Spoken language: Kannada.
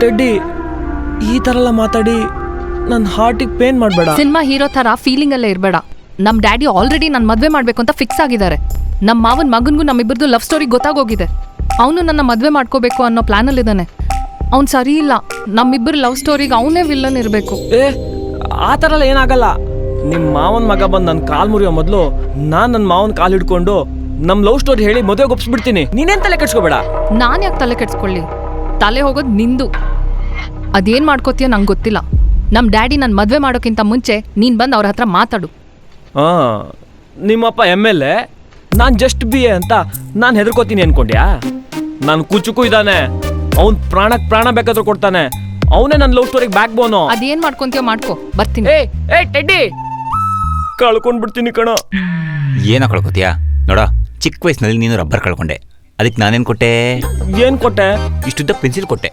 ಟೆಡ್ಡಿ, ಈ ಥರ ಎಲ್ಲ ಮಾತಾಡಿ ನನ್ನ ಹಾರ್ಟಿಗೆ ಪೇನ್ ಮಾಡಬೇಡ. ಸಿನಿಮಾ ಹೀರೋ ಥರ ಫೀಲಿಂಗ್ ಅಲ್ಲೇ ಇರಬೇಡ. ನಮ್ಮ ಡ್ಯಾಡಿ ಆಲ್ರೆಡಿ ನನ್ನ ಮದುವೆ ಮಾಡಬೇಕು ಅಂತ ಫಿಕ್ಸ್ ಆಗಿದ್ದಾರೆ. ನಮ್ಮ ಮಾವನ ಮಗನಿಗೂ ನಮ್ಮಿಬ್ಬರದು ಲವ್ ಸ್ಟೋರಿ ಗೊತ್ತಾಗೋಗಿದೆ. ಅವನು ನನ್ನ ಮದುವೆ ಮಾಡ್ಕೋಬೇಕು ಅನ್ನೋ ಪ್ಲಾನಲ್ಲಿದ್ದಾನೆ. ಅವ್ನು ಸರಿ ಇಲ್ಲ. ನಮ್ಮಿಬ್ಬರು ಲವ್ ಸ್ಟೋರಿಗೆ ಅವನೇ ವಿಲ್ಲನ್ ಇರಬೇಕು. ಆ ಥರ ಎಲ್ಲ ಏನಾಗಲ್ಲ. ನಿಮ್ಮ ಮಾವನ ಮಗ ಬಂದು ನನ್ನ ಕಾಲು ಮುರಿಯೋ ಮೊದಲು ನಾನು ನನ್ನ ಮಾವನ ಕಾಲು ಹಿಡ್ಕೊಂಡು ನಮ್ಮ ಲವ್ ಸ್ಟೋರಿ ಹೇಳಿ ಮದುವೆಗೆ ಒಪ್ಪಿಸ್ಬಿಡ್ತೀನಿ. ನೀನೇನು ತಲೆ ಕೆಡ್ಸ್ಕೋಬೇಡ. ನಾನು ಯಾಕೆ ತಲೆ ಕೆಡ್ಸ್ಕೊಳ್ಳಿ? ತಲೆ ಹೋಗೋದು ನಿಂದು. ಅದೇನು ಮಾಡ್ಕೋತೀಯೋ ನಂಗೆ ಗೊತ್ತಿಲ್ಲ. ನಮ್ಮ ಡ್ಯಾಡಿ ನನ್ನ ಮದುವೆ ಮಾಡೋಕ್ಕಿಂತ ಮುಂಚೆ ನೀನು ಬಂದು ಅವ್ರ ಹತ್ರ ಮಾತಾಡು. ನಿಮ್ಮಪ್ಪ MLA, ನಾನು ಜಸ್ಟ್ BA ಅಂತ ನಾನು ಹೆದರ್ಕೋತೀನಿ ಅನ್ಕೊಂಡ್ಯಾ? ನಾನು ಕುಚುಕು ಇದ್ದಾನೆ. ಅವ್ನು ಪ್ರಾಣಕ್ಕೆ ಪ್ರಾಣ ಬೇಕಾದ್ರೂ ಕೊಡ್ತಾನೆ. ಅವನೇ ನನ್ನ ಲವ್ ಸ್ಟೋರಿಗೆ ಬ್ಯಾಕ್ ಬೋನು. ಅದೇನು ಮಾಡ್ಕೊಂತೀಯೋ ಮಾಡ್ಕೋ, ಬರ್ತೀನಿ. ಟೆಡ್ಡಿ, ಕಳ್ಕೊಂಡ್ಬಿಡ್ತೀನಿ ಕಣ. ಏನೋ ಕಳ್ಕೊತೀಯಾ? ನೋಡ, ಚಿಕ್ಕ ವಯಸ್ಸಿನಲ್ಲಿ ನೀನು ರಬ್ಬರ್ ಕಳ್ಕೊಂಡೆ. ಅದಕ್ಕೆ ನಾನೇನು ಕೊಟ್ಟೆ? ಏನು ಕೊಟ್ಟೆ? ಇಷ್ಟುದ್ದ ಪೆನ್ಸಿಲ್ ಕೊಟ್ಟೆ.